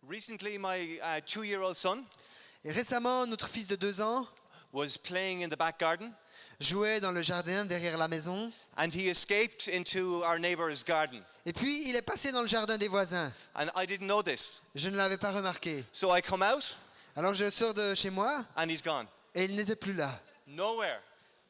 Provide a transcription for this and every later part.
Recently, my 2-year-old son Et récemment, notre fils de 2 ans was playing in the back garden, jouait dans le jardin derrière la maison. and he escaped into our neighbor's garden. Et puis, il est passé dans le jardin des voisins. And I didn't know this. Je ne l'avais pas remarqué. So I come out, Alors, je sors de chez moi and he's gone. et il n'était plus là. Nowhere.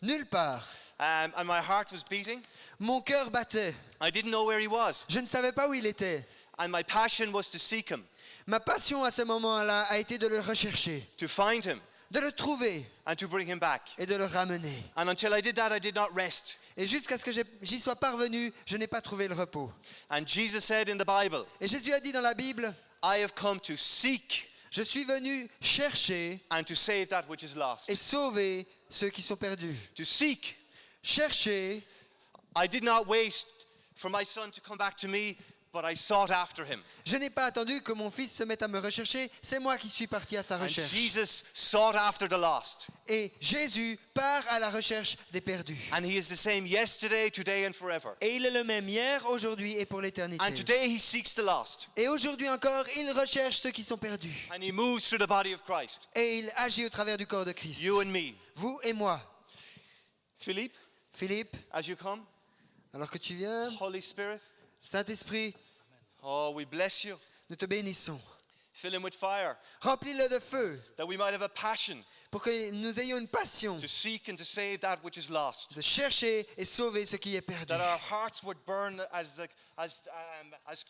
Nulle part. And my heart was beating. Mon cœur battait. I didn't know where he was. Je ne savais pas où il était. And my passion was to seek him, Ma passion à ce moment-là a été de le rechercher, to find him, de le trouver and to bring him back. et de le ramener. And until I did that, I did not rest. Et jusqu'à ce que j'y sois parvenu, je n'ai pas trouvé le repos. And Jesus said in the Bible, Et Jésus a dit dans la Bible, I have come to seek je suis venu chercher and to save that which is lost. et sauver ceux qui sont perdus. To seek. Chercher, I did not wait for my son to come back to me, but I sought after him. je n'ai pas attendu que mon fils se mette à me rechercher, c'est moi qui suis parti à sa And recherche. Jesus sought after the lost. Et Jésus part à la recherche des perdus. And he is the same yesterday, today, and forever. Et il est le même hier, aujourd'hui et pour l'éternité. And today he seeks the lost. Et aujourd'hui encore, il recherche ceux qui sont perdus. And he moves through the body of Christ. Et il agit au travers du corps de Christ. You and me. Vous et moi. Philippe, Philippe, as you come, alors que tu viens, Holy Spirit, Saint-Esprit, oh, we bless you. nous te bénissons. Fill him with fire, Remplis-le de feu that we might have a passion pour que nous ayons une passion to seek and to save that which is lost. de chercher et sauver ce qui est perdu. That our hearts would burn as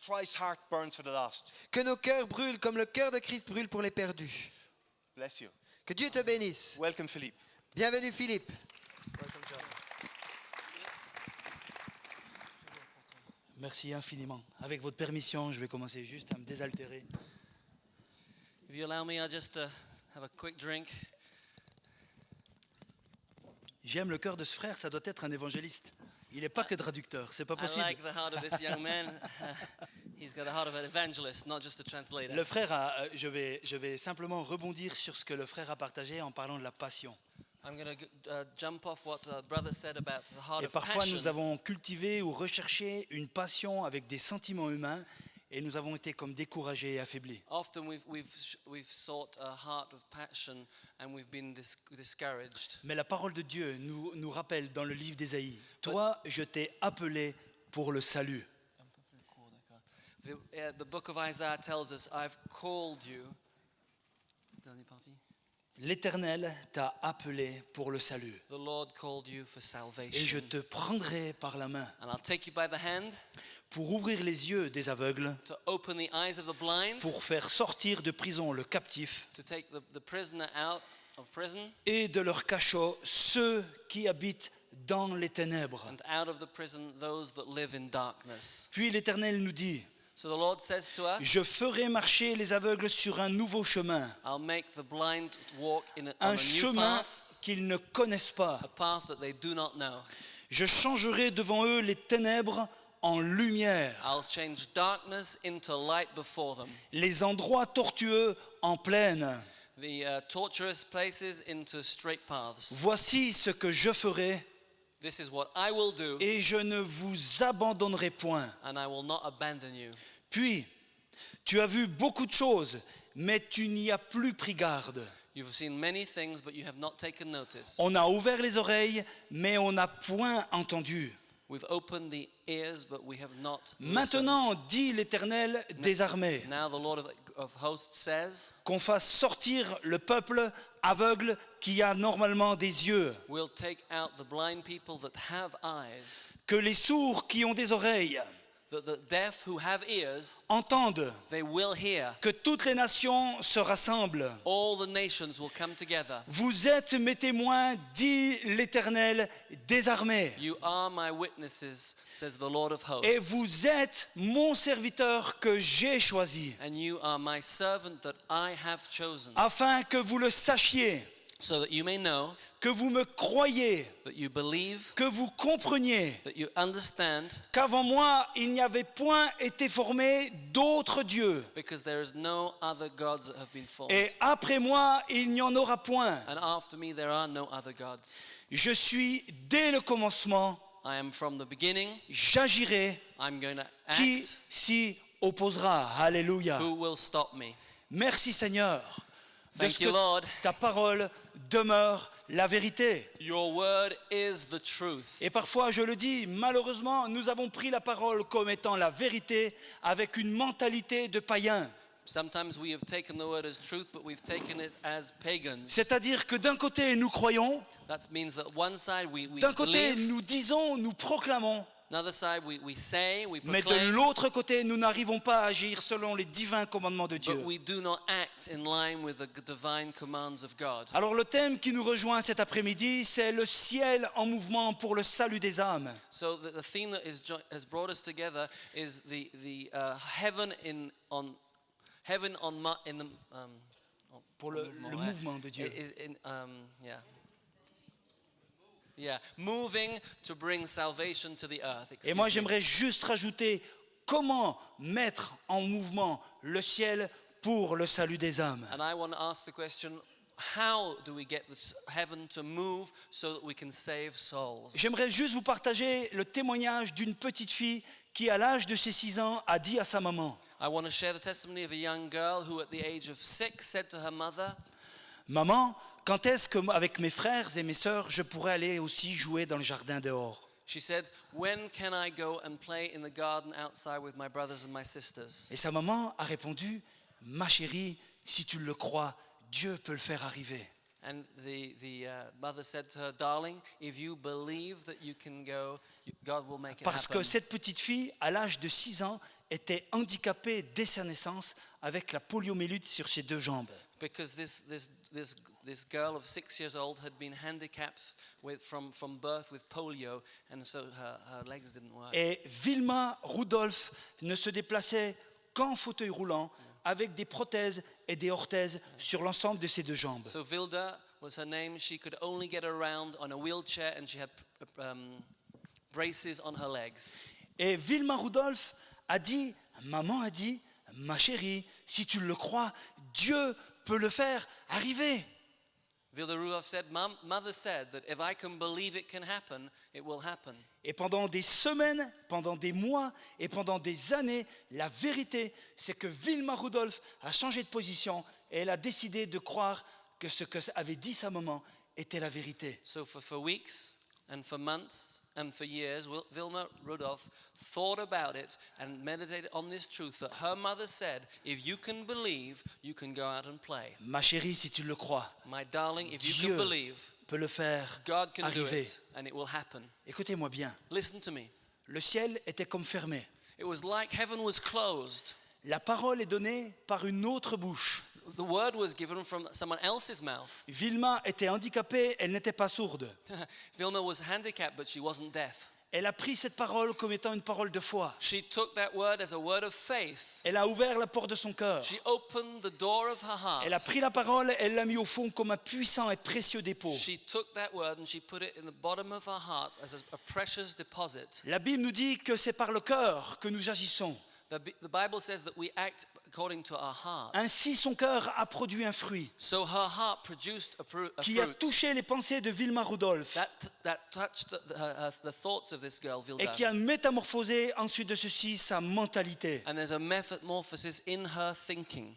Christ's heart burns for the lost. Que nos cœurs brûlent comme le cœur de Christ brûle pour les perdus. Bless you. Que Dieu te bénisse. Welcome, Philippe. Bienvenue Philippe. Merci infiniment. Avec votre permission, je vais commencer juste à me désaltérer. If you allow me, I'll just have a quick drink. J'aime le cœur de ce frère, ça doit être un évangéliste. Il n'est pas que traducteur, c'est pas I possible. like the heart of this young man. He's got the heart of an evangelist, not just a translator. Le frère je vais simplement rebondir sur ce que le frère a partagé en parlant de la passion. I'm going to jump off what brother said about the heart Et of parfois, passion. nous avons cultivé ou recherché une passion avec des sentiments humains et nous avons été comme découragés et affaiblis. Often we've sought a heart of passion and we've been discouraged. Mais la parole de Dieu nous rappelle dans le livre d'Ésaïe, « Toi, je t'ai appelé pour le salut. » The book of Isaiah tells us, I've called you. Dernière partie. L'Éternel t'a appelé pour le salut. The Lord called you for Et je salvation. te prendrai par la main And I'll take you by the hand pour ouvrir les yeux des aveugles, to open the eyes of the blind, pour faire sortir de prison le captif to take the prisoner out of prison, et de leur cachot ceux qui habitent dans les ténèbres. and out of the prison those that live in darkness. Puis l'Éternel nous dit, So the Lord says to us, je ferai marcher les aveugles sur un nouveau chemin, I'll make the blind walk on un a new chemin path, qu'ils ne connaissent pas. a path that they do not know. Je changerai devant eux les ténèbres en lumière, I'll change darkness into light before them, les endroits tortueux en plaine. the tortuous places into straight paths. Voici ce que je ferai This is what I will do, et je ne vous abandonnerai point. and I will not abandon you. Puis, tu as vu beaucoup de choses, mais tu n'y as plus pris garde. You've seen many things, but you have not taken notice. On a ouvert les oreilles, mais on n'a point entendu. We've opened the ears, but we have not Maintenant, listened. dit l'Éternel des armées, Now the Lord of hosts says, qu'on fasse sortir le peuple aveugle qui a normalement des yeux, we'll take out the blind people that have eyes, que les sourds qui ont des oreilles that the deaf who have ears, entendent, they will hear. que toutes les nations se rassemblent. All the nations will come together. Vous êtes mes témoins, dit l'Éternel des armées. You are my witnesses, says the Lord of hosts. Et vous êtes mon serviteur que j'ai choisi, And you are my servant that I have chosen, afin que vous le sachiez, so that you may know, que vous me croyiez, that you believe, que vous compreniez that you understand, qu'avant moi il n'y avait point été formé d'autres dieux, because there is no other gods that have been formed. et après moi il n'y en aura point. And after me there are no other gods. Je suis dès le commencement, I am from the beginning. j'agirai, I'm going to qui act. s'y opposera? Alléluia. Who will stop me? Merci Seigneur. De Thank ce you, que Lord. ta parole demeure la vérité. Your word is the truth. Et parfois, je le dis, malheureusement, nous avons pris la parole comme étant la vérité avec une mentalité de païen. Sometimes we have taken the word as truth, but we've taken it as pagans. C'est-à-dire que d'un côté, nous croyons, That means that one side we d'un côté, believe, nous disons, nous proclamons, another side we say, we mais de proclaim, l'autre côté, nous n'arrivons pas à agir selon les divins commandements de Dieu. but we do not act in line with the divine commands of God. Alors le thème qui nous rejoint cet après-midi, c'est le ciel en mouvement pour le salut des âmes. So the theme that has brought us together is the heaven in the Pour le mouvement de Dieu. moving to bring salvation to the earth. Et moi, Excuse me. j'aimerais juste rajouter comment mettre en mouvement le ciel pour le salut des âmes. And I want to ask the question, how do we get heaven to move so that we can save souls? J'aimerais juste vous partager le témoignage d'une petite fille qui, à l'âge de ses 6 ans, a dit à sa maman, I want to share the testimony of a young girl who, at the age of 6, said to her mother, « Maman, quand est-ce qu'avec mes frères et mes sœurs, je pourrais aller aussi jouer dans le jardin dehors ?» she said, when can I go and play in the garden outside with my brothers and my sisters? Et sa maman a répondu, « Ma chérie, si tu le crois, Dieu peut le faire arriver. » And the mother said to her, darling, if you believe that you can go, God will make it Parce que happen. cette petite fille, à l'âge de 6 ans, était handicapée dès sa naissance avec la poliomyélite sur ses 2 jambes. Because this girl of 6 years old had been handicapped from birth with polio, and so her legs didn't work. Et Vilma Rudolph ne se déplaçait qu'en fauteuil roulant avec des prothèses et des orthèses sur l'ensemble de ses 2 jambes. So Vilda was her name. She could only get around on a wheelchair, and she had braces on her legs. Et Vilma Rudolph a dit, maman a dit, ma chérie, si tu le crois, Dieu peut le faire arriver. Vilda Rudolph said, Mother said that if I can believe it can happen, it will happen. Et pendant des semaines, pendant des mois et pendant des années, la vérité, c'est que Vilma Rudolph a changé de position et elle a décidé de croire que ce qu'avait dit sa maman était la vérité. So for weeks and for months and for years, Vilma Rudolph thought about it and meditated on this truth that her mother said, if you can believe, you can go out and play. Ma chérie, si tu le crois, My darling, if you Dieu can believe, peut le faire God can do arriver. it and it will happen. Écoutez-moi bien, Listen to me. le ciel était comme fermé. It was like heaven was closed. La parole est donnée par une autre bouche. The word was given from someone else's mouth. Vilma était handicapée, elle n'était pas sourde. Vilma was handicapped, but she wasn't deaf. Elle a pris cette parole comme étant une parole de foi. She took that word as a word of faith. Elle a ouvert la porte de son cœur. She opened the door of her heart. Elle a pris la parole, elle l'a mis au fond comme un puissant et précieux dépôt. She took that word and she put it in the bottom of her heart as a precious deposit. La Bible nous dit que c'est par le cœur que nous agissons. The Bible says that we act according to our heart. Ainsi, son cœur a produit un fruit So her heart produced a qui a fruit touché les pensées de Vilma Rudolph that touched the thoughts of this girl, et Vilda. qui a métamorphosé ensuite de ceci sa mentalité. And there's a metamorphosis in her thinking.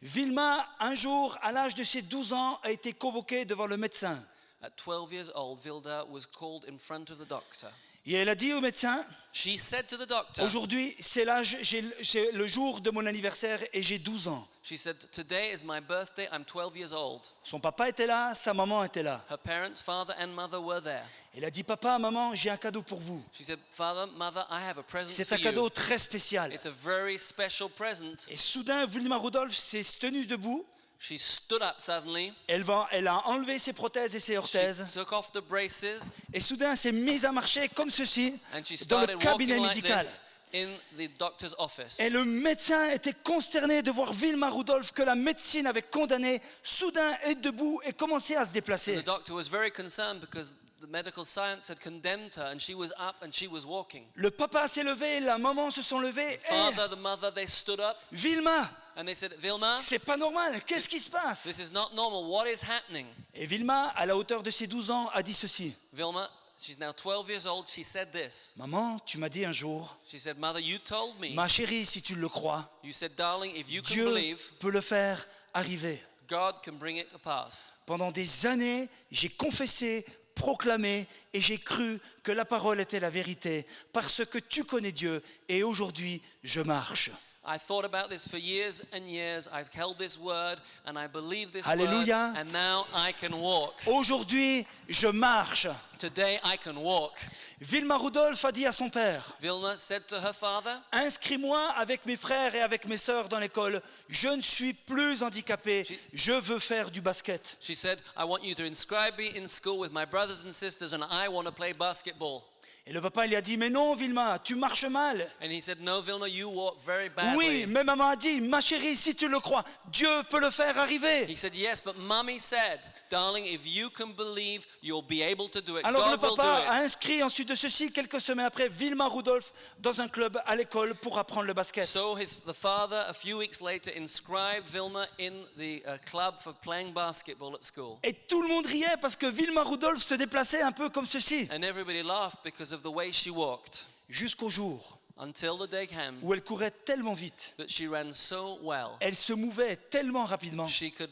Vilma, un jour, à l'âge de ses 12 ans, a été convoquée devant le médecin. At 12 years old, Vilda was called in front of the doctor. Et elle a dit au médecin, She said to the doctor, aujourd'hui, c'est le jour de mon anniversaire et j'ai 12 ans. she said, today is my birthday, I'm 12 years old. Son papa était là, sa maman était là. Her parents, father and mother were there. Elle a dit, papa, maman, j'ai un cadeau pour vous. She said, Father, mother, I have a present C'est for un cadeau you. très spécial. It's a very special present. Et soudain, Vilma Rudolph s'est tenue debout. She stood up suddenly. Elle a enlevé ses prothèses et ses She orthèses. took off the braces Et soudain, elle s'est mise à marcher comme ceci and she dans le started cabinet walking like médical. this in the doctor's office. Et le médecin était consterné de voir Vilma Rudolph, que la médecine avait condamnée, soudain être debout et commencer à se The déplacer. doctor was very concerned because the medical science had condemned her and she was up and she was walking. Le papa s'est levé, la maman se sont levées. Father, the mother, they stood up Vilma, and they said, Vilma, c'est pas normal, qu'est-ce qui se passe? this is not normal. What is happening? Et Vilma, à la hauteur de ses 12 ans, a dit ceci. Vilma, she's now 12 years old, she said this. Maman, tu m'as dit un jour, She said, Mother, you told me, ma chérie, si tu le crois, you said, darling, if you can Dieu believe, peut le faire arriver. God can bring it to pass. Pendant des années, j'ai confessé, proclamé et j'ai cru que la parole était la vérité parce que tu connais Dieu et aujourd'hui je marche. I thought about this for years and years. I've held this word and I believe this Alléluia. word and now I can walk. Aujourd'hui je marche. Today I can walk. Vilma Rudolph a dit à son père, Vilma said to her father, inscris-moi avec mes frères et avec mes sœurs dans l'école. Je ne suis plus handicapé. Je veux faire du basket. she said, I want you to inscribe me in school with my brothers and sisters and I want to play basketball. Et le papa lui a dit, mais non Vilma, tu marches mal. And he said, no, Vilma, you walk very badly. Oui, mais maman a dit, ma chérie, si tu le crois, Dieu peut le faire arriver. He said, yes, but mommy said, darling, if you can believe, you'll be able to do it. Alors le God will do papa a it. inscrit ensuite de ceci, quelques semaines après, Vilma Rudolph dans un club à l'école pour apprendre le basket. So the father, a few weeks later, inscribed Vilma in the club for playing basketball at school. Et tout le monde riait parce que Vilma Rudolph se déplaçait un peu comme ceci. And everybody laughed because of the way she walked. Jusqu'au jour Until the day came où elle courait tellement vite, that she ran so well. elle se mouvait tellement rapidement She could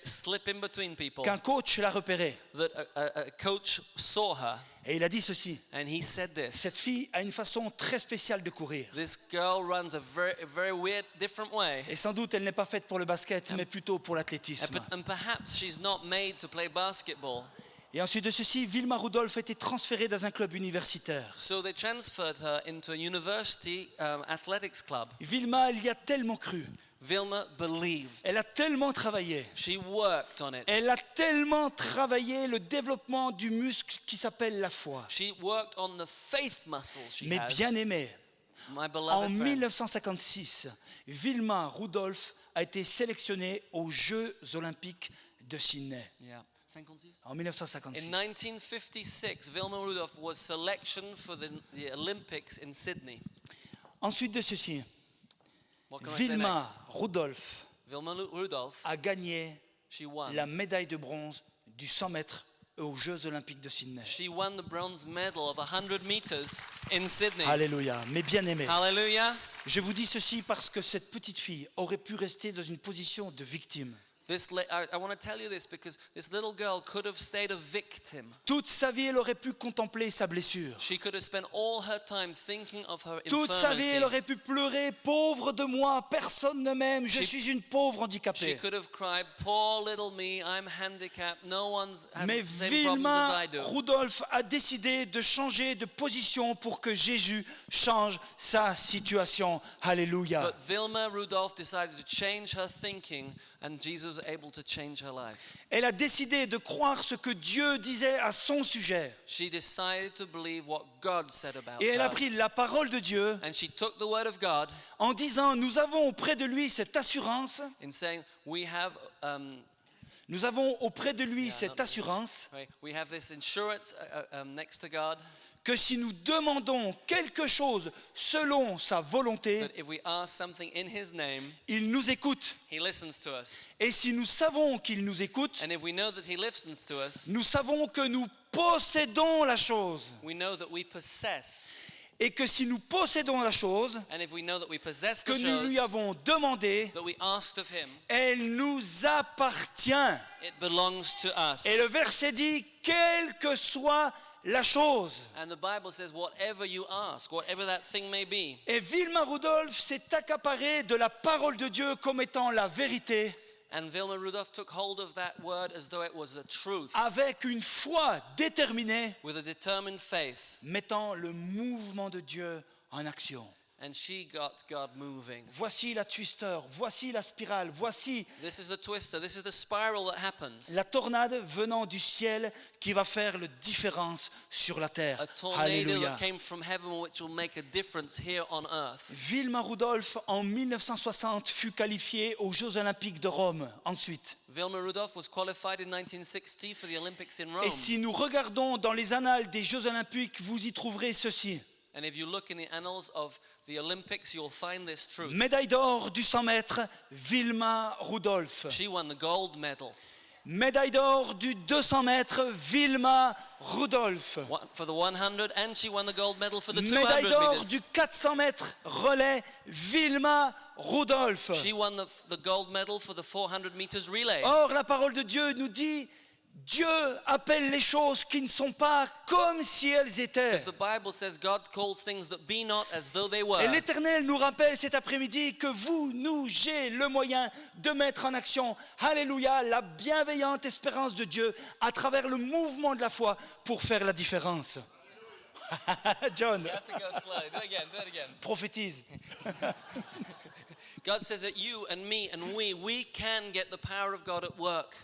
slip in between people qu'un coach l'a repérée. that a coach saw her Et il a dit ceci, and he said cette this. fille a une façon très spéciale de courir. This girl runs a very weird, different way. Et sans doute, elle n'est pas faite pour le basket, mais plutôt pour l'athlétisme. And perhaps she's not made to play basketball. Et ensuite de ceci, Vilma Rudolph a été transférée dans un club universitaire. So they transferred her into a university athletics club. Vilma, elle y a tellement cru. Vilma believed. Elle a tellement travaillé. She worked on it. Elle a tellement travaillé le développement du muscle qui s'appelle la foi. She worked on the faith muscles she Mais has. bien aimé, My en beloved friends. 1956, Vilma Rudolph a été sélectionnée aux Jeux Olympiques de Sydney. Yeah. 56? En In 1956. 1956, Vilma Rudolph was selection for the Olympics in Sydney. Ensuite de ceci, What can I say Vilma next? Rudolph Vilma Rudolph, a gagné she won. la médaille de bronze du 100 mètres aux Jeux Olympiques de Sydney. She won the bronze medal of 100 meters in Sydney. Alléluia. Mais bien aimé. Hallelujah. Je vous dis ceci parce que cette petite fille aurait pu rester dans une position de victime. I want to tell you this because this little girl could have stayed a victim. Toute sa vie, elle aurait pu contempler sa blessure. She could have spent all her time thinking of her Toute sa vie, infirmity. elle aurait pu pleurer, pauvre de moi, personne ne m'aime, je She- suis une pauvre She handicapée. could have cried, poor little me, I'm handicapped, no one has Mais the same problems as I Vilma do. Rudolph a décidé de changer de position pour que Jésus change sa situation. Alléluia. But Vilma Rudolph decided to change her thinking and Jesus was able to change her life. Elle a décidé de croire ce que Dieu disait à son sujet. She decided to believe what God said about Et elle a her. pris la parole de Dieu And she took the word of God en disant, nous avons auprès de lui cette assurance, in saying, nous avons auprès de lui cette assurance we have this insurance next to God que si nous demandons quelque chose selon sa volonté, that if we ask something in His name, il nous écoute. He listens to us. Et si nous savons qu'il nous écoute, And if we know that He listens to us, nous savons que nous possédons la chose. we know that we possess. Et que si nous possédons la chose And if we know that we possess que the nous lui chose avons demandée, that we asked of Him, elle nous appartient. it belongs to us. Et le verset dit, quelle que soit la chose. And the Bible says, whatever you ask, whatever that thing may be. Et Vilma Rudolph s'est accaparée de la parole de Dieu comme étant la vérité, And Vilma Rudolph took hold of that word as though it was the truth, avec une foi déterminée, with a determined faith. mettant le mouvement de Dieu en action. And she got God moving. Voici la twister, voici la spirale, voici This is the twister, this is the spiral that happens. la tornade venant du ciel qui va faire la différence sur la terre. A tornado Alléluia. that came from heaven which will make a difference here on earth. Vilma Rudolph, en 1960, fut qualifiée aux Jeux Olympiques de Rome. Ensuite, Vilma Rudolph was qualified in 1960 for the Olympics in Rome. et si nous regardons dans les annales des Jeux Olympiques, vous y trouverez ceci. And if you look in the annals of the Olympics, you'll find this truth. Médaille d'or du 100 mètres, Vilma Rudolph. She won the gold medal. Médaille d'or du 200 mètres, Vilma Rudolph. For the 100, and she won the gold medal for the 200 Médaille d'or meters. du 400 mètres, relais, Vilma Rudolph. She won the gold medal for the 400 meters relay. Or, la parole de Dieu nous dit, Dieu appelle les choses qui ne sont pas comme si elles étaient. As the Bible says, God calls things that be not as though they were. Et l'Éternel nous rappelle cet après-midi que vous, nous, j'ai le moyen de mettre en action, alléluia, la bienveillante espérance de Dieu à travers le mouvement de la foi pour faire la différence. John, You have to go slow. Do it again. Do it again. prophétise. God says that you and me and we can get the power of God at work.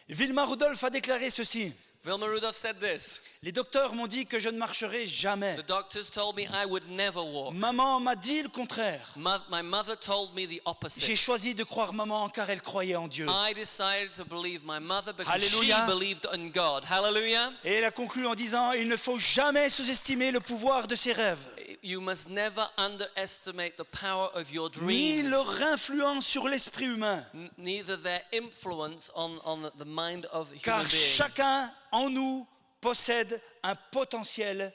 Vilma Rudolph a déclaré ceci. Vilma Rudolph said this. Les docteurs m'ont dit que je ne marcherai jamais. The doctors told me I would never walk. Maman m'a dit le contraire. My mother told me the J'ai opposite. choisi de croire maman car elle croyait en Dieu. I decided to believe my mother because Hallelujah. she believed in God. Hallelujah. Et elle a conclu en disant, il ne faut jamais sous-estimer le pouvoir de ses rêves, You must never underestimate the power of your ni dreams. leur influence sur l'esprit humain. Neither their influence on the mind of Car human beings. chacun en nous possède un potentiel.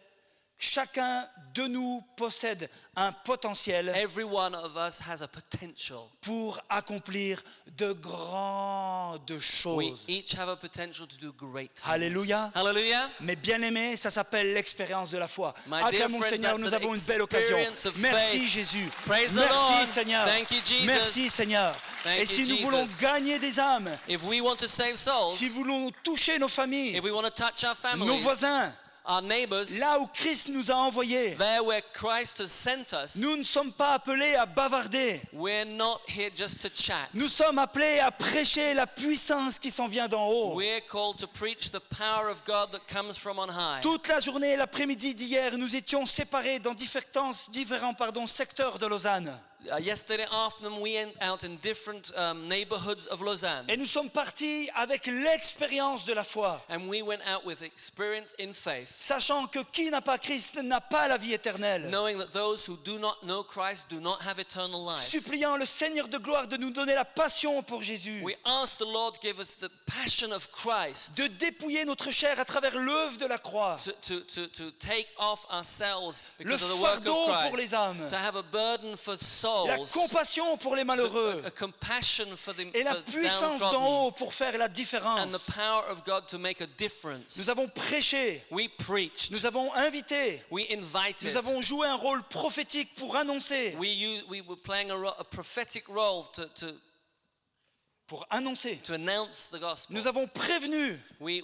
Chacun de nous possède un potentiel Every one of us has a potential. pour accomplir de grandes We choses. each have a potential to do great things. Alléluia. Hallelujah. Mais bien aimé, ça s'appelle l'expérience de la foi. My dear Acclamons le friends, Seigneur, that's nous an avons une belle occasion. experience of Merci faith. Jésus. Praise the Merci Lord. Seigneur. Thank you, Jesus. Merci Seigneur. Thank Et you, si nous Jesus. voulons gagner des âmes, If we want to save souls, si nous voulons toucher nos familles, if we want to touch our nos families, voisins, our neighbors, là où Christ nous a envoyés, there where Christ has sent us, nous ne sommes pas appelés à bavarder. we're not here just to chat. Nous sommes appelés à prêcher la puissance qui s'en vient d'en haut. We're called to preach the power of God that comes from on high. Toute la journée, l'après-midi d'hier, nous étions séparés dans différents secteurs de Lausanne. Yesterday afternoon, we went out in different neighborhoods of Lausanne. Et nous sommes partis avec l'expérience de la foi, And we went out with experience in faith, sachant que qui n'a pas Christ n'a pas la vie éternelle. knowing that those who do not know Christ do not have eternal life. Suppliant le Seigneur de gloire de nous donner la passion pour Jésus, We ask the Lord to give us the passion of Christ, de dépouiller notre chair à travers l'œuvre de la croix, to take off ourselves le because of the work fardeau of pour les Christ, âmes, to have a burden for souls, la compassion pour les malheureux a compassion for the et la for puissance d'en downtrodden, haut pour faire la and the différence. power of God to make a difference. Nous avons prêché, We preached, nous avons invité, we invited, nous avons joué un rôle prophétique pour annoncer, we were playing a prophetic role pour annoncer. to announce the gospel. Nous avons prévenu We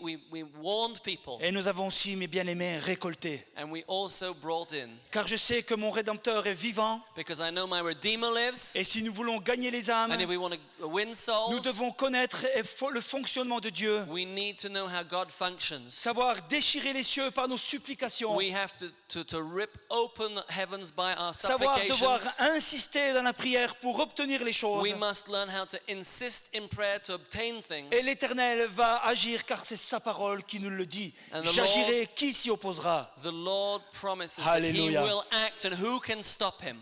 warned people, et nous avons aussi, mes bien-aimés, récolté. and we also brought in, Car je sais que mon Rédempteur est vivant because I know my Redeemer lives, et si nous voulons gagner les âmes, and if we want to win nous souls, devons connaître le fonctionnement de Dieu, we need to know how God functions. savoir déchirer les cieux par nos supplications, We have to rip open the heavens by our savoir devoir supplications. insister dans la prière pour obtenir les choses. We must learn how to insist in prayer to obtain things. Et l'Éternel va agir car c'est sa parole qui nous le dit. And the J'agirai, qui s'y opposera? The Lord promises Hallelujah. that He will act, and who can stop Him?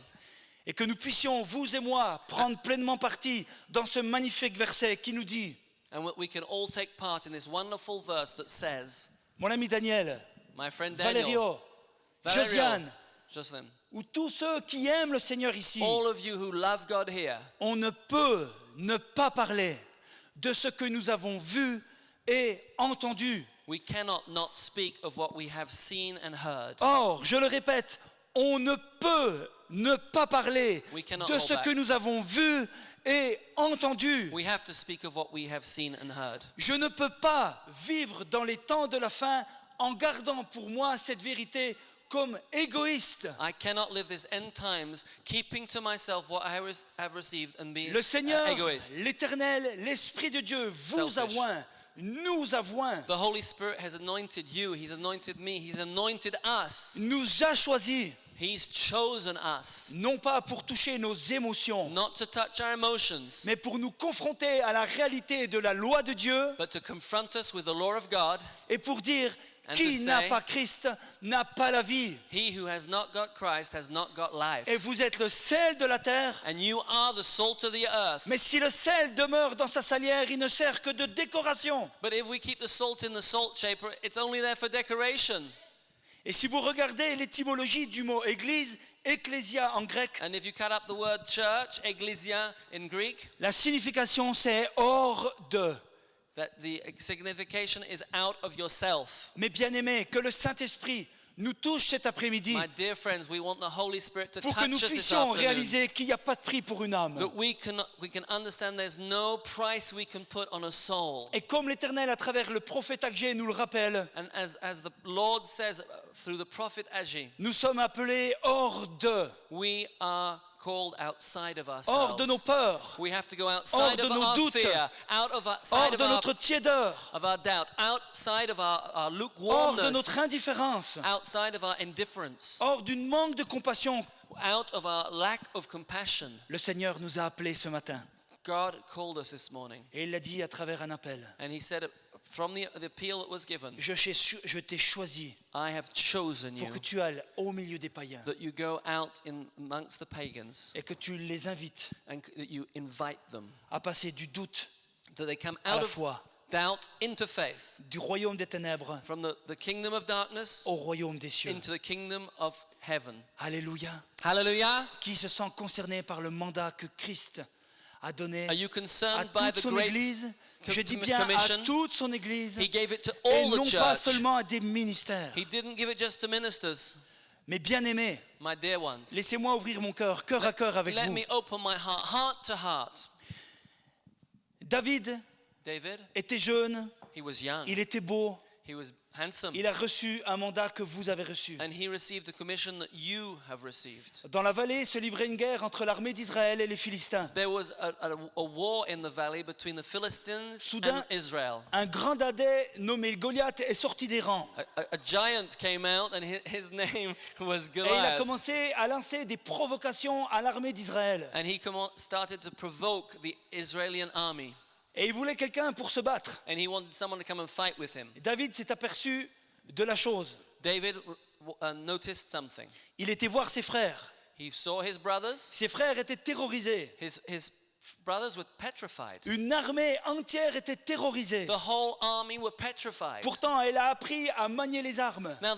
Et que nous puissions, vous et moi, prendre pleinement parti dans ce magnifique verset qui nous dit, And we can all take part in this wonderful verse that says, mon ami Daniel, my friend Daniel, Valerio, Valerio, Josiane, Jocelyn, ou tous ceux qui aiment le Seigneur ici, all of you who love God here, on ne peut ne pas parler de ce que nous avons vu et entendu. we cannot not speak of what we have seen and heard. Or, je le répète, on ne peut ne pas parler We cannot de hold ce back. que nous avons vu et entendu. We have to speak of what we have seen and heard. Je ne peux pas vivre dans les temps de la fin en gardant pour moi cette vérité comme égoïste. I cannot live this end times keeping to myself what I have received and being Le Seigneur, egoist. l'Éternel, l'Esprit de Dieu vous a Selfish. oint, nous a oint, The Holy Spirit has anointed you, He's anointed me, He's anointed us. nous a choisis He's chosen us non pas pour toucher nos émotions, not to touch our emotions, mais pour nous confronter à la réalité de la loi de Dieu but to confront us with the law of God. et pour dire And qui to n'a say, pas Christ n'a pas la vie. He who has not got Christ has not got life. Et vous êtes le sel de la terre. And you are the salt of the earth. Mais si le sel demeure dans sa salière, il ne sert que de décoration. But if we keep the salt in the salt shaper, it's only there for decoration. Et si vous regardez l'étymologie du mot église, ecclésia en grec, And if you cut up the word church, ecclesia in Greek, la signification c'est hors de. that the signification is out of yourself. Mais bien aimé, que le Saint-Esprit nous touche cet après-midi My dear friends, we want the Holy Spirit to pour que touch nous us this puissions afternoon. réaliser qu'il n'y a pas de prix pour une âme. That we can understand there's no price we can put on a soul. Et comme l'Éternel à travers le prophète Agé nous le rappelle, And as the Lord says through the prophet Agi, nous sommes appelés hors de, we are called outside of hors de nos ourselves. peurs, We have to go hors outside de of nos our doutes, fear, out of hors outside de notre tiédeur, of our doubt, outside of our hors de lukewarmness, notre indifférence, outside of our indifference, hors d'une manque de compassion. out of our lack of compassion. Le Seigneur nous a appelés ce matin God called us this morning, et il l'a dit à travers un appel. and He said from the appeal that was given, Je t'ai choisi I have chosen pour you que tu ailles au milieu des païens that you go out in amongst the pagans et que tu les invites and that you invite them, à passer du doute that they come à out la of foi, doubt into faith, du royaume des ténèbres from the kingdom of darkness au royaume des cieux. into the kingdom of heaven. Alléluia. Hallelujah. Qui se sent concerné par le mandat que Christ a donné Are you à concerned by toute the son great Église? Je dis bien commission? à toute son Église He gave it to et all the non pas church. seulement à des ministères. He didn't give it just to ministers, Mais bien aimés, my dear ones. laissez-moi ouvrir mon cœur à cœur avec Let vous. me open my heart to heart. David David, était jeune, he was young. il était beau, He was handsome. il a reçu un mandat que vous avez reçu. And he received the commission that you have received. Dans la vallée se livrait une guerre entre l'armée d'Israël et les Philistins. There was a war in the valley between the Philistines Soudain, and Israel. un grand dadais nommé Goliath est sorti des rangs. A giant came out and his name was Et il a Goliath. commencé à lancer des provocations à l'armée d'Israël. And he started to provoke the Israeli army. Et il voulait quelqu'un pour se battre. And he wanted someone to come and fight with him. Et David s'est aperçu de la chose. David noticed something. Il était voir ses frères. He saw his brothers. Ses frères étaient terrorisés. His brothers were petrified. Une armée entière était terrorisée. The whole army were petrified. Pourtant, elle a appris à manier les armes. Now,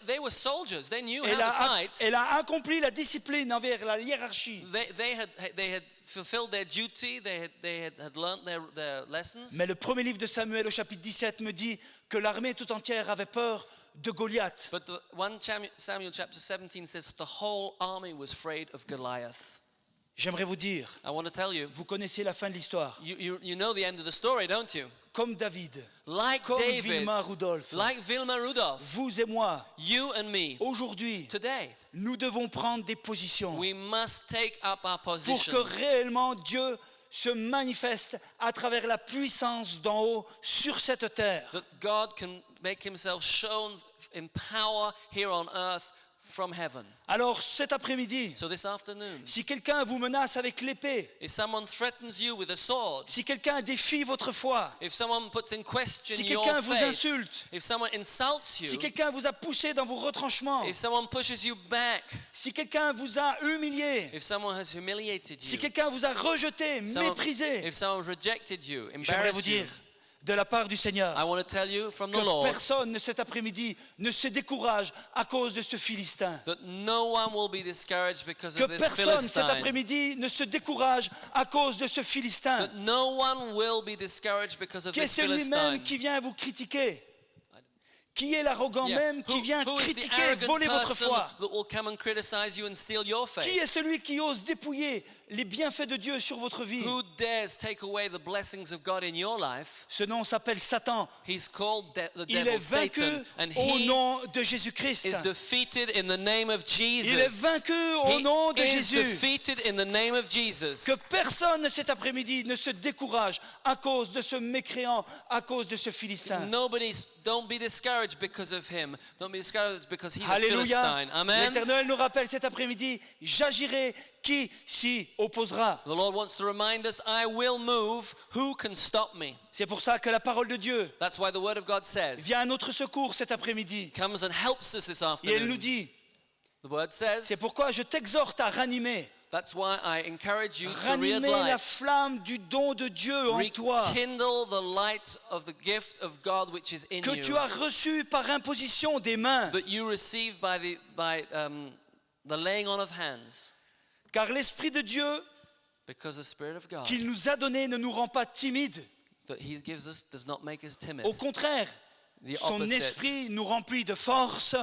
they were soldiers. They knew how Elle to a, fight. elle a accompli la discipline envers la hiérarchie. They had fulfilled their duty. They had learned their lessons. Mais le premier livre de Samuel au chapitre 17 me dit que l'armée tout entière avait peur de Goliath. But the 1 Samuel chapter 17 says the whole army was afraid of Goliath. J'aimerais vous dire, I want to tell you, vous connaissez la fin de l'histoire. you know the end of the story, don't you? Comme David, Like comme David, Vilma Rudolph, like Vilma Rudolph, vous et moi, you and me, aujourd'hui, today, nous devons prendre des positions we must take up our pour position que réellement Dieu se manifeste à travers la puissance d'en haut sur cette terre. that God can make himself shown in power here on earth from heaven. Alors cet après-midi, So this afternoon, si quelqu'un vous menace avec l'épée, if someone threatens you with a sword, si quelqu'un défie votre foi, if someone puts in question si your quelqu'un vous faith, insulte, if someone insults si you, quelqu'un vous a poussé dans vos retranchements, if someone pushes you back, si quelqu'un vous a humilié, if someone has humiliated si you, quelqu'un vous a rejeté, méprisé, if someone rejected you, j'aimerais vous embarrassed you, dire de la part du Seigneur I want to tell you from the que Lord personne cet après-midi ne se décourage à cause de ce Philistin. that no one will be discouraged because Que of this personne cet Philistine. après-midi ne se décourage à cause de ce Philistin. That no one will be discouraged because of Qui est this celui-même Philistine. qui vient vous critiquer? Qui est l'arrogant Yeah. même qui vient who is the critiquer, arrogant voler votre person foi? that will come and criticize you and steal your faith? Qui est celui qui ose dépouiller les bienfaits de Dieu sur votre vie? Who dares take away the blessings of God in your life? Ce nom s'appelle Satan. He's called the Il devil est vaincu Satan, and au he nom de Jésus-Christ. is defeated in the name of Jesus. Il est vaincu au He nom de is Jésus. defeated in the name of Jesus. Que personne cet après-midi ne se décourage à cause de ce mécréant, à cause de ce Philistin. Don't be discouraged discouraged because of him. Don't be discouraged because he's a Alléluia. Philistine. Amen. L'Éternel nous rappelle cet après-midi, j'agirai, qui s'y opposera? The Lord wants to remind us, I will move. Who can stop me? C'est pour ça que la parole de Dieu That's why the word of God says, vient à notre secours cet après-midi. comes and helps us this Et elle nous afternoon. dit, The word says, c'est pourquoi je t'exhorte à ranimer. that's why I encourage you to Ranimer la relight, flamme du don de Dieu en toi, rekindle the light of the gift of God which is in que you, tu as reçu par imposition des mains. that you receive by the laying on of hands. Car l'Esprit de Dieu Because the Spirit of God qu'il nous a donné ne nous rend pas timides. that He gives us does not make us timid. Au contraire, The son opposite. esprit nous remplit de force,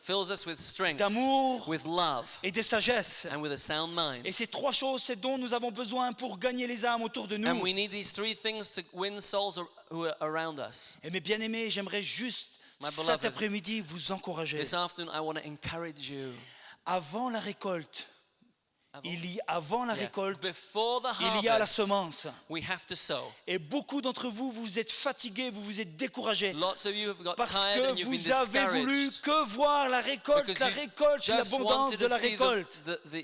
Fills us with strength, d'amour with love, et de sagesse. and with a sound mind. Et ces trois choses, c'est dont nous avons besoin pour gagner les âmes autour de And nous. we need these three things to win souls who are around us. Et mes bien-aimés, j'aimerais juste My cet beloved, après-midi vous encourager. This afternoon, I want to encourage you. Avant la récolte, avant la Yeah. récolte, Before the il y a la harvest, semence. we have to sow. Et beaucoup d'entre vous, vous êtes fatigués, vous vous êtes découragés. Lots of you have got Parce tired and que you've been vous avez voulu discouraged. que voir la récolte, Because la you récolte, just l'abondance wanted de to la see récolte.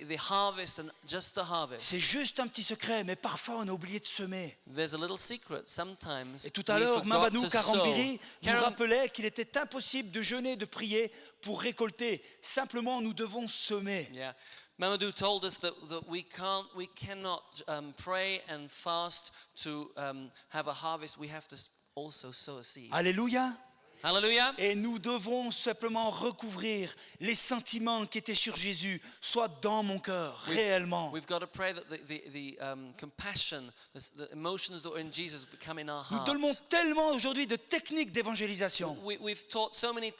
the harvest and just the harvest. C'est juste un petit secret, mais parfois on a oublié de semer. There's a little secret sometimes. Et tout à we l'heure, forgot Mamadou to Karambiri sow. nous rappelait qu'il était impossible de jeûner, de prier pour récolter. Simplement, nous devons semer. Yeah. Mamadou told us that we cannot pray and fast to have a harvest. We have to also sow a seed. Alléluia. Hallelujah. Et nous devons simplement recouvrir les sentiments qui étaient sur Jésus, soit dans mon cœur, réellement. We've got to pray that the compassion, the emotions that are in Jesus become in our Nous hearts. donnons tellement aujourd'hui de techniques d'évangélisation. We've taught so many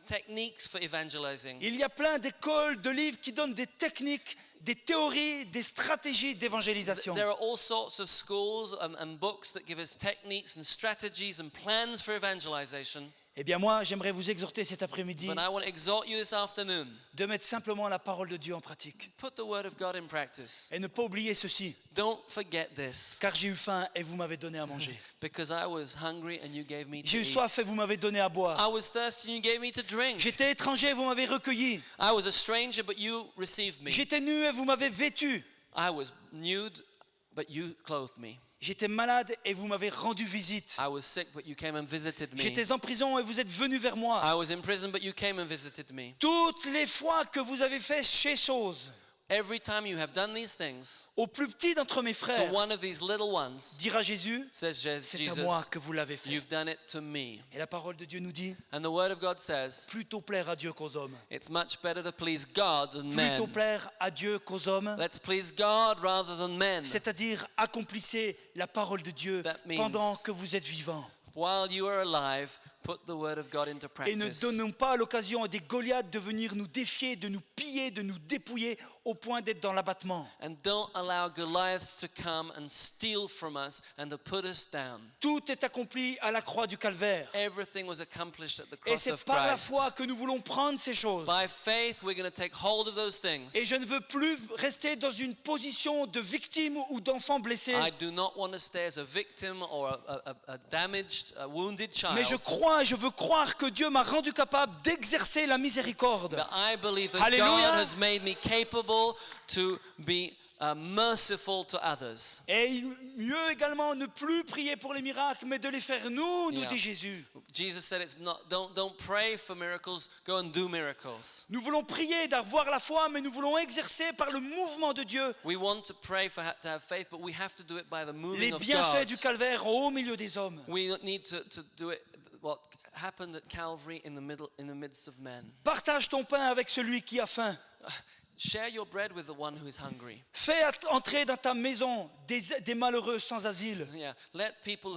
techniques for evangelizing. Il y a plein d'écoles, de livres qui donnent des techniques, des théories, des stratégies d'évangélisation. There are all sorts of schools and books that give us techniques and strategies and plans for evangelization. Eh bien moi, j'aimerais vous exhorter cet après-midi But I want to exhort you this afternoon. de mettre simplement la parole de Dieu en pratique. Put the word of God in practice. Et ne pas oublier ceci, Don't forget this. car j'ai eu faim et vous m'avez donné à manger. Because I was hungry and you gave me to J'ai eu eat. soif et vous m'avez donné à boire. I was thirsty and you gave me to drink. J'étais étranger et vous m'avez recueilli. I was a stranger but you received me. J'étais nu et vous m'avez vêtu. I was nude but you clothed me. J'étais malade et vous m'avez rendu visite. I was sick but you came and visited me. J'étais en prison et vous êtes venus vers moi. I was in prison but you came and visited me. Toutes les fois que vous avez fait ces choses, Every time you have done these things, au plus petit d'entre mes to frères, one of these little ones, dira Jésus, says c'est à Jesus, moi que vous l'avez fait. you've done it to me. Et la parole de Dieu nous dit, And the word of God says, plutôt plaire à Dieu qu'aux hommes. it's much better to please God than Plutôt men. plaire à Dieu qu'aux hommes. Let's please God rather than men. C'est-à-dire accomplissez la parole de Dieu That means- pendant que vous êtes vivant. While you are alive, put the word of God into Et ne practice. donnons pas l'occasion à des Goliaths de venir nous défier, de nous piller, de nous dépouiller au point d'être dans l'abattement. And don't allow Goliaths to come and steal from us and to put us down. Tout est accompli à la croix du calvaire. Everything was accomplished at the Et cross c'est of par la Christ. foi que nous voulons prendre ces choses. By faith, we're going to take hold of those things. Et je ne veux plus rester dans une position de victime ou d'enfant blessé. I do not want to stay as a victim or a damaged, a wounded child. Mais je crois et je veux croire que Dieu m'a rendu capable d'exercer la miséricorde. But I believe that Alléluia. God has made me capable to be merciful to others. Et mieux également ne plus prier pour les miracles, mais de les faire nous Yeah. dit Jésus. Jesus said, "It's not. Don't pray for miracles. Go and do miracles." Nous voulons prier d'avoir la foi, mais nous voulons exercer par le mouvement de Dieu We want to pray to have faith, but we have to do it by the moving les of bienfaits God. du calvaire au milieu des hommes. We need to do it. What happened at Calvary in the midst of men. Partage ton pain avec celui qui a faim. Share your bread with the one who is hungry. Fais entrer dans ta maison des malheureux sans asile. Yeah, let people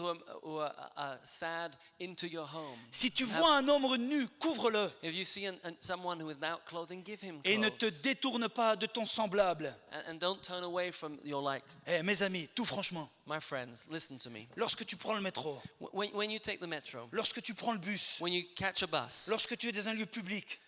who are sad into your home. Si tu vois un homme nu, couvre-le If you see someone who is without clothing, give him et ne te clothes. détourne pas de ton semblable. And don't turn away from your like. Mes amis, tout franchement, My friends, listen to me. lorsque tu prends le métro, When you take the metro, lorsque tu prends le bus, when you catch a bus, lorsque tu es dans un lieu public,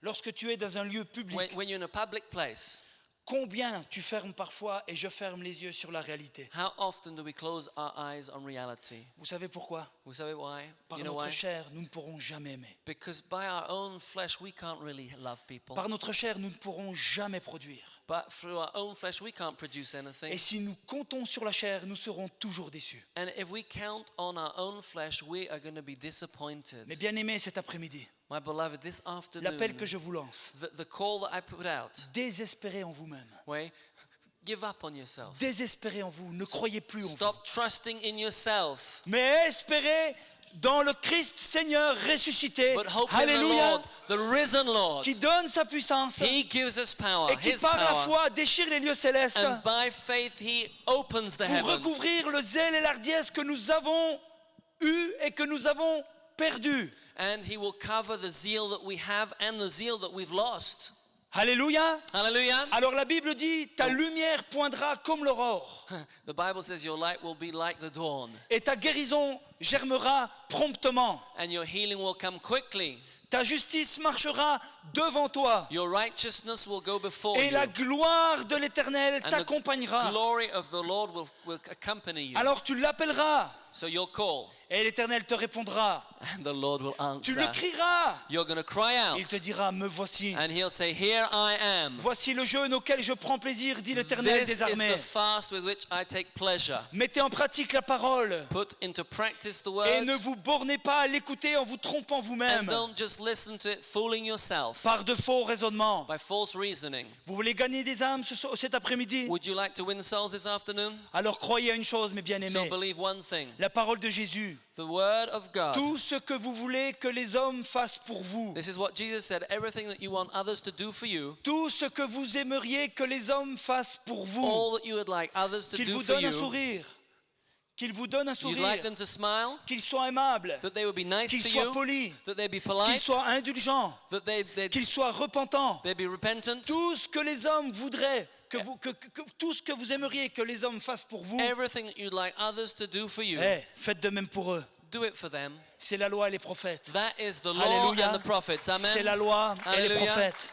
lorsque tu es dans un lieu public, when you're in a public place, Combien tu fermes parfois et je ferme les yeux sur la réalité. How often do we close our eyes on reality? Vous savez pourquoi? We say why? Par You know notre why? chair, nous ne pourrons jamais aimer. Because by our own flesh we can't really love people. Par notre chair, nous ne pourrons jamais produire. But through our own flesh we can't produce anything. Et si nous comptons sur la chair, nous serons toujours déçus. And if we count on our own flesh, we are going to be disappointed. Mais bien aimés, cet après-midi, My beloved, this afternoon, l'appel que je vous lance, the call that I put out, désespérez en vous-même. way, give up on yourself. Désespérez en vous, ne croyez plus en vous. Stop trusting in yourself, Mais espérez dans le Christ Seigneur ressuscité, but hope in the alléluia, Lord, the risen Lord. qui donne sa puissance He gives us power, et qui His par la power, foi déchire les lieux célestes and by faith He opens the pour heavens, recouvrir le zèle et l'ardiesse que nous avons eu et que nous avons perdu. and He will cover the zeal that we have and the zeal that we've lost. Alléluia. Hallelujah. Alors la Bible dit, ta lumière poindra comme l'aurore The Bible says your light will be like the dawn, et ta guérison germera promptement. and your healing will come quickly. Ta justice marchera devant toi Your righteousness will go before et you, la gloire de l'Éternel and the t'accompagnera. glory of the Lord will accompany you. Alors tu l'appelleras So you'll call, et l'Éternel te répondra. and the Lord will Tu answer. le crieras. You're going to cry Il out, te dira, me voici. and He'll say, Here I am. Voici le jeûne auquel je prends plaisir, dit l'Éternel This des is armées. the fast with which I take pleasure. Mettez en pratique la parole Put into practice the et word, ne vous bornez pas à l'écouter en vous trompant and vous-même don't just listen to it fooling yourself par de faux raisonnements. by false reasoning. Vous voulez gagner des âmes cet après-midi? Would you like to win souls this afternoon? Alors croyez à une chose, mes So bien-aimés. believe one thing, La parole de Jésus. the word of God. Tout ce que vous voulez que les hommes fassent pour vous. This is what Jesus said, everything that you want others to do for you, Tout ce que vous aimeriez que les hommes fassent pour vous. all that you would like others to Qu'ils do vous for donnent un you, sourire. Qu'ils vous donnent un you'd like sourire. them to smile, Qu'ils soient aimables. that they would be nice Qu'ils to soient you, polis. that they'd be Qu'ils polite, soient indulgents. that Qu'ils soient repentants. they'd be repentant. Tout ce que les hommes voudraient, tout ce que vous aimeriez que les hommes fassent pour vous, Everything that you'd like others to do for you, faites de même pour eux. do it for them. C'est la loi et les prophètes. That is the law Alléluia. and the prophets. Amen. C'est la loi et les Alléluia. prophètes.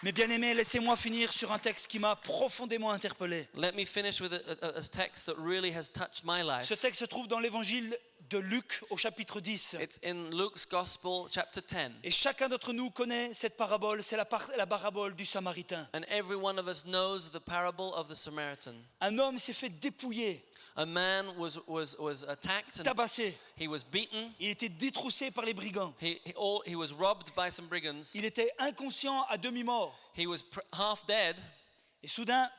Mais bien aimés, laissez-moi finir sur un texte qui m'a profondément interpellé. Let me finish with a text that really has touched my life. Ce texte se trouve dans l'évangile de Luc au chapitre 10. It's in Luke's Gospel, chapter 10. Et chacun d'entre nous connaît cette parabole, c'est la parabole du Samaritain. And every one of us knows the parable of the Samaritan. Un homme s'est fait dépouiller, A man was attacked and tabassé. he was beaten. Il était détroussé par les brigands. He was robbed by some brigands. Il était inconscient à demi-mort. He was half dead. Et soudain,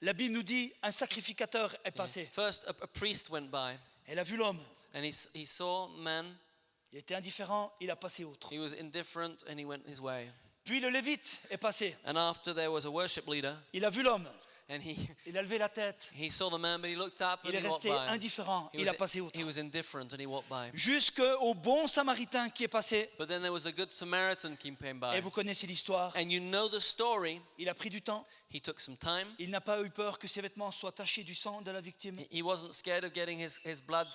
la Bible nous dit, un sacrificateur est passé. First, a priest went by Elle a vu l'homme. and he saw the man. Il était indifférent, il a passé autre. He was indifferent and he went his way. Puis le Lévite est passé. And after there was a worship leader Il a vu l'homme. and Il a levé la tête. he saw the man, but he looked up and Il est he walked resté by. indifférent. Il a passé autre. He was indifferent and he walked by. Jusqu'au bon Samaritain qui est passé. But then there was a good Samaritan came Et by. vous connaissez l'histoire. And you know the story. Il a pris du temps. He took some time. Il n'a pas eu peur que ses vêtements soient tachés du sang de la victime. He wasn't scared of getting his blood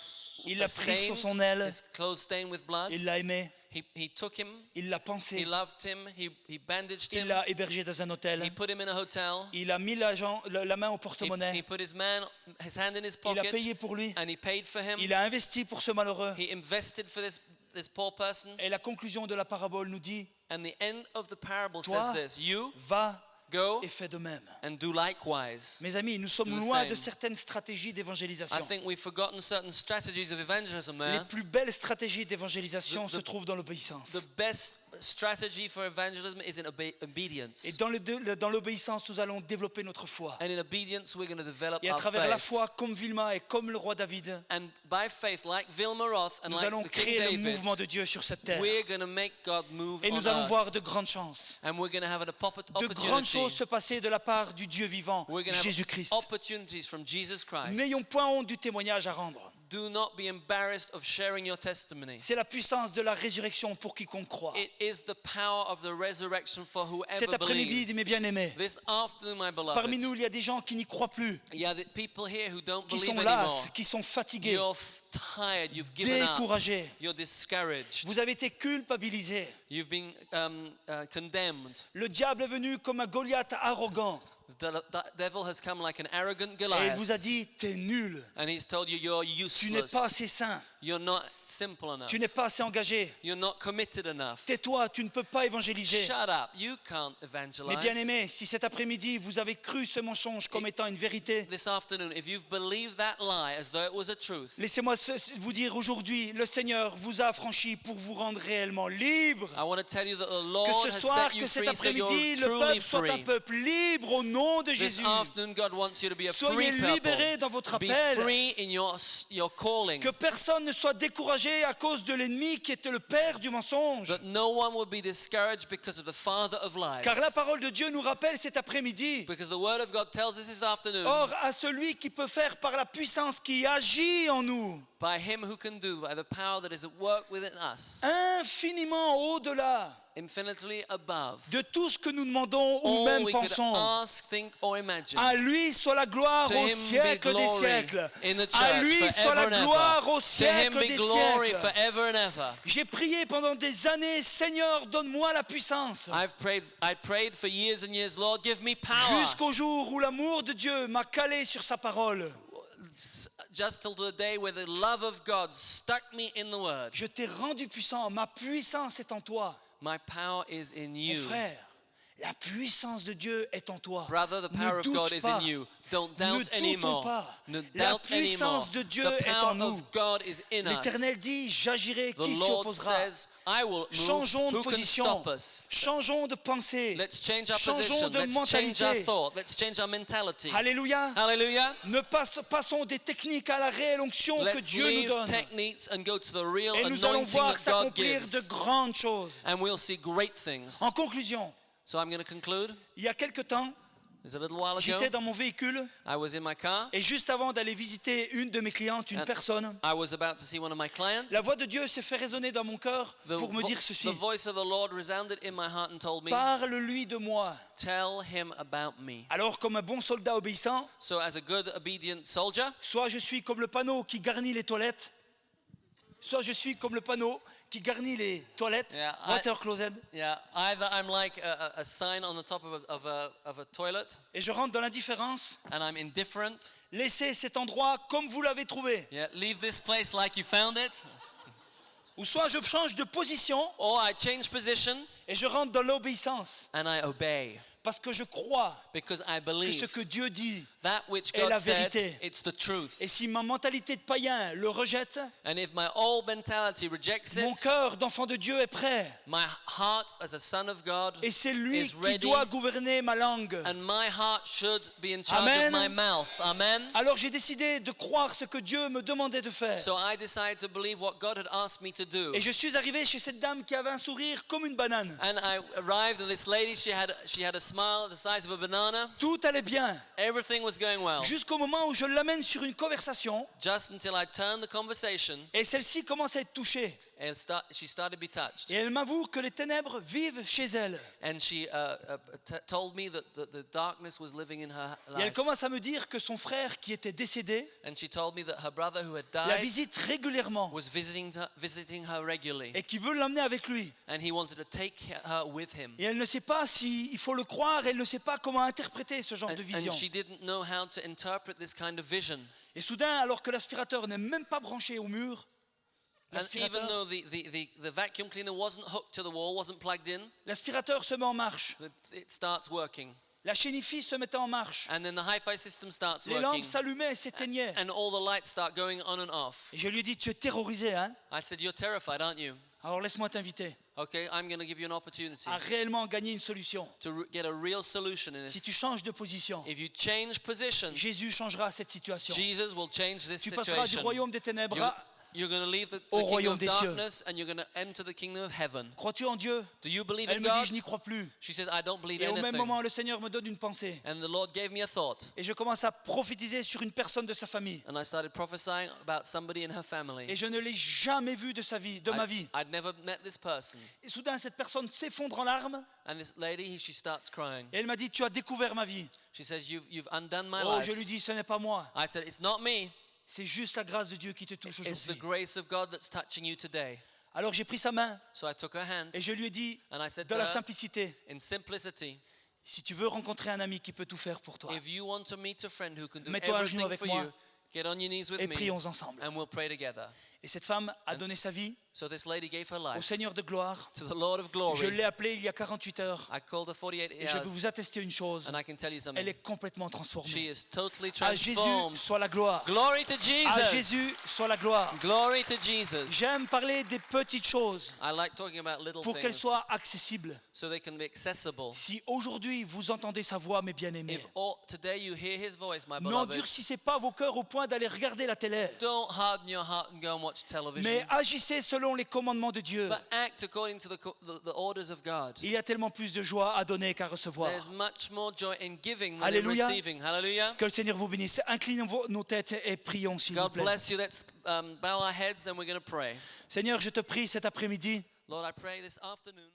Il l'a pris stained, sur son aile. his clothes stained with blood. Il l'a aimé. He took him. Il l'a He pensé. loved him. He bandaged Il him. l'a hébergé dans un hôtel. He put him in a hotel. Il a mis la main au He porte-monnaie. put his hand in his Il a pocket payé pour lui. and he paid for him. Il a investi pour ce malheureux. He invested for this poor person. Et la conclusion de la parabole nous dit, And the end of the parable Toi, says this: you va go et fais de même. and do likewise. Mes amis, nous sommes Do the loin same. de certaines stratégies I d'évangélisation. think we've forgotten certain strategies of evangelism Les there. plus belles stratégies d'évangélisation The- se trouvent dans l'obéissance. The best strategy for evangelism is in obedience. Et dans l'obéissance, nous allons développer notre foi. And in obedience, we're going to develop Et à our travers la faith. foi, comme Vilma et comme le roi David, And by faith, like Vilma Roth and nous like allons the King créer le David, mouvement de Dieu sur cette terre. we're going to make God move Et on nous allons earth. voir de grandes chances, And we're going to have an de grandes opportunity. choses se passer de la part du Dieu vivant, We're going to have Jésus-Christ. opportunities from Jesus Christ. N'ayons point honte du témoignage à rendre. Do not be embarrassed of sharing your testimony. C'est la puissance de la résurrection pour quiconque croit. It is the power of the resurrection for Cet whoever après-midi, believes. mes bien-aimés, This afternoon, my parmi beloved, nous, il y a des gens qui n'y croient plus, il y a the people here who don't qui believe sont anymore. las, qui sont fatigués, You're tired, you've given up, découragés. you're discouraged, Vous avez été culpabilisés. you've been condemned. Le diable est venu comme un Goliath arrogant The devil has come like an arrogant et il Goliath, vous a dit, t'es nul, and he's told you you're tu n'es useless, pas assez saint, you're not simple enough, tu n'es pas assez engagé. you're not committed enough. Tais-toi, tu ne peux pas évangéliser. Shut up, you can't Mes evangelize. bien-aimés, si cet après-midi vous avez cru ce mensonge comme étant une vérité, This afternoon, if you've believed that lie as though it was a truth, laissez-moi vous dire aujourd'hui, le Seigneur vous a affranchi pour vous rendre réellement libre. I want to tell you that the Que Lord ce has soir, set you que cet free, so you're après-midi, le truly peuple soit un free. peuple libre au nom de This Jésus. afternoon, God wants you to be a Soyez free libérés people. dans votre Be appel. free in your calling. Que personne ne soit découragé à cause de l'ennemi qui était le père du mensonge. That no one will be discouraged because of the father of lies. Car la parole de Dieu nous rappelle cet après-midi. Because the word of God tells us this afternoon, Or, à celui qui peut faire par la puissance qui agit en nous, by him who can do, by the power that is at work within us, infiniment au-delà infinitely above de tout ce que nous demandons ou all même we could pensons. ask, think, or imagine. À lui soit la gloire To au him be siècle des glory siècles. in the À church lui soit la forever and gloire au ever. To him siècle be des glory siècles. forever and ever. J'ai prié pendant des années, Seigneur, donne-moi la puissance. I prayed for years and years, Lord, give me power. Jusqu'au jour où l'amour de Dieu m'a calé sur sa parole. Just till the day where the love of God stuck me in the word. Je t'ai rendu puissant, ma puissance est en toi. My power is in Mon you. frère, la puissance de Dieu est en toi. Brother, the power Ne of doute God is pas. in you. Don't Ne doubt doutons anymore. pas. No La doubt anymore. puissance de Dieu The est power en nous. of God is in us. L'Éternel dit, j'agirai, The qui s'y Lord opposera? says, I will move. Changeons de Who can position, stop us? changeons de pensée, Let's change our changeons position. de Let's change our mentalité. thought. Let's change our mentality. Alléluia. Hallelujah. Ne passons des techniques à la réelle onction que Let's Dieu nous leave donne. techniques and go to the real Et nous allons anointing voir that God s'accomplir de gives. grandes choses. And we'll see great things. En conclusion, So I'm going to conclude. il y a quelque temps, There's a little while ago, j'étais dans mon véhicule I was in my car. et juste avant d'aller visiter une de mes clientes, une And personne, I was about to see one of my clients. la voix de Dieu s'est fait résonner dans mon cœur pour me dire ceci. The voice of the Lord resounded in my heart and told me, Parle-lui de moi. tell him about me. Alors, comme un bon soldat obéissant, So as a good, obedient soldier, soit je suis comme le panneau qui garnit les toilettes, soit je suis comme le panneau qui garnit les toilettes, Yeah, water closet, yeah, either I'm like a sign on the top of a toilet et je rentre dans l'indifférence. and I'm indifferent. Laissez cet endroit comme vous l'avez trouvé. Yeah, leave this place like you found it. Ou soit je change de position Or I change position et je rentre dans l'obéissance. and I obey Parce que je crois because I que ce believe que Dieu dit. that which est la God said, vérité. it's the truth. Et si ma mentalité de païen le rejette, And if my old mentality rejects mon it, cœur d'enfant de Dieu est prêt. my heart as a son of God Et c'est lui is qui ready. doit gouverner ma langue. And my heart should be in charge Amen. of my mouth. Amen. Alors j'ai décidé de croire ce que Dieu me demandait de faire. So I decided to believe what God had asked me to do. Et je suis arrivé chez cette dame qui avait un sourire comme une banane. And I arrived and this lady, she had a smile the size of a banana. Tout allait bien. Everything was going well. Jusqu'au moment où je l'amène sur une conversation Just until I turned the conversation et celle-ci commence à être touchée. and she started to be touched. Et elle m'avoue que les ténèbres vivent chez elle. And she told me that the darkness was living in her Et elle life. commence à me dire que son frère qui était décédé And she told me that her brother who had la died visite régulièrement was visiting her regularly. et qui veut l'emmener avec lui. And he wanted to take her with him. Et elle ne sait pas s'il faut le croire, elle ne sait pas comment interpréter ce genre de And vision. she didn't know how to interpret this kind of vision. Et soudain, alors que l'aspirateur n'est même pas branché au mur, And even l'aspirateur though the vacuum cleaner wasn't hooked to the wall, wasn't plugged in, l'aspirateur se met en marche. it starts working. La chénifie se mettait en marche. And then the hi-fi system starts Les working. lampes s'allumaient et s'éteignaient. And all the lights start going on and off. Et je lui ai dit, tu es terrorisé, hein? I said, you're terrified, aren't you? Alors laisse-moi t'inviter Okay, I'm going to give you an opportunity à réellement gagner une solution. to get a real solution in Si this. tu changes de position, If you change position, Jésus changera cette situation. Jesus will change this Tu passeras du situation. royaume des ténèbres You, you're going to leave the au kingdom royaume of des cieux. darkness and you're going to enter the kingdom of heaven. Crois-tu en Dieu? Do you believe Elle in me dit, God? je n'y crois plus. She says, I don't believe Et au même anything. moment, le Seigneur me donne une pensée. And the Lord gave me a thought. Et je commence à prophétiser sur une personne de sa famille. And I started prophesying about somebody in her family. Et je ne l'ai jamais vu de sa vie, de ma vie. I'd never met this person. Et soudain, cette personne s'effondre en larmes. And this lady, she starts crying. Et elle m'a dit, tu as découvert ma vie. She says, you've undone my Oh, life. je lui dis, ce n'est pas moi. I said, it's not me. C'est juste la grâce de Dieu qui te touche It's the aujourd'hui. grace of God that's touching you today. Alors j'ai pris sa main So I took her hand et je lui ai dit, and I said de to la her, simplicité, in simplicity, si tu veux rencontrer un ami qui peut tout faire pour toi, if you want to meet a friend who can do Mets-toi à genoux everything avec for moi you, get on your knees with et me prions ensemble. and we'll pray together. Et cette femme a donné sa vie So this lady gave her au life Seigneur de gloire. to the Lord of Je glory. l'ai appelée il y a 48 heures I called her 48 et je peux vous hours attester une chose, and I can tell you elle something. est complètement She transformée. is totally À Jésus transformed. soit la gloire. Glory to À Jesus. Jésus soit la gloire. Glory to Jesus. J'aime parler des petites choses I like talking about little pour qu'elles things soient accessibles. so they can be accessible. Si aujourd'hui vous entendez sa voix, mes bien-aimés, If today you hear his voice, my beloved, n'endurcissez pas vos cœurs au point d'aller regarder la télé, don't harden your heart and go and watch television. mais agissez selon les commandements de Dieu. But act according to the orders of God. Il y a tellement plus de joie à donner qu'à recevoir. There's much more joy in giving than Alléluia. in receiving. Hallelujah. Que le Seigneur vous bénisse. Inclinons nos têtes et prions, s'il vous God plaît. bless you. Let's bow our heads and we're going to pray. Seigneur, je te prie cet après-midi, Lord, I pray this afternoon.